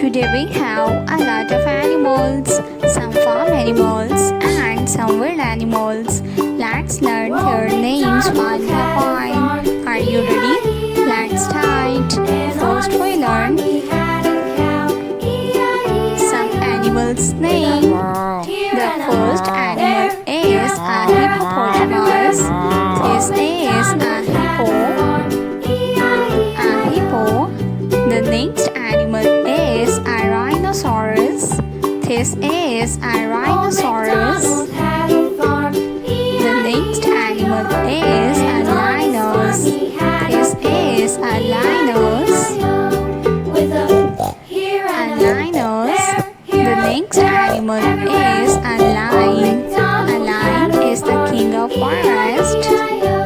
Today we have a lot of animals, some farm animals and some wild animals. Let's learn their names one by one. Are you ready? Let's start. First we learn some animals' name. The first animal is a hippopotamus. This is a hippo. The next animal is a rhinoceros. This is a rhinoceros. The next animal is a lynx. This is a lynx. The next animal is a lion. A lion is the king of forest.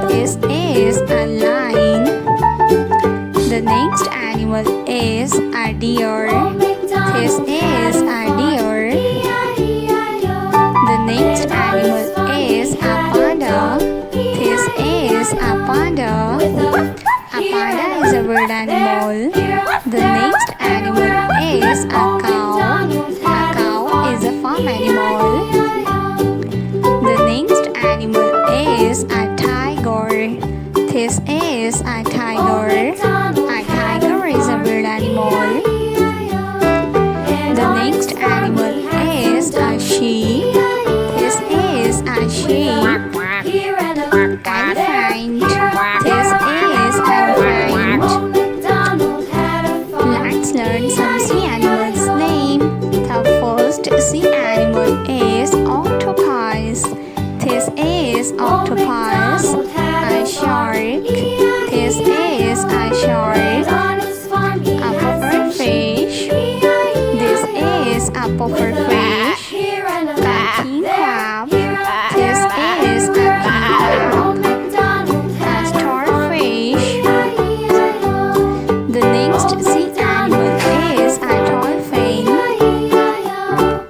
This is a lion. The next animal is a deer. This is a deer. The next animal is a panda. This is a panda. A panda is a bird animal. The next animal is a cow. A cow is a farm animal. The next animal is a tiger. This is a tiger. A tiger is a bird animal. The next animal is a sheep. This is a sheep. Elephant. This is elephant. Let's learn some sea animals' name. The first sea animal is octopus. This is octopus. A shark. This is a shark. A pufferfish. This is a pufferfish.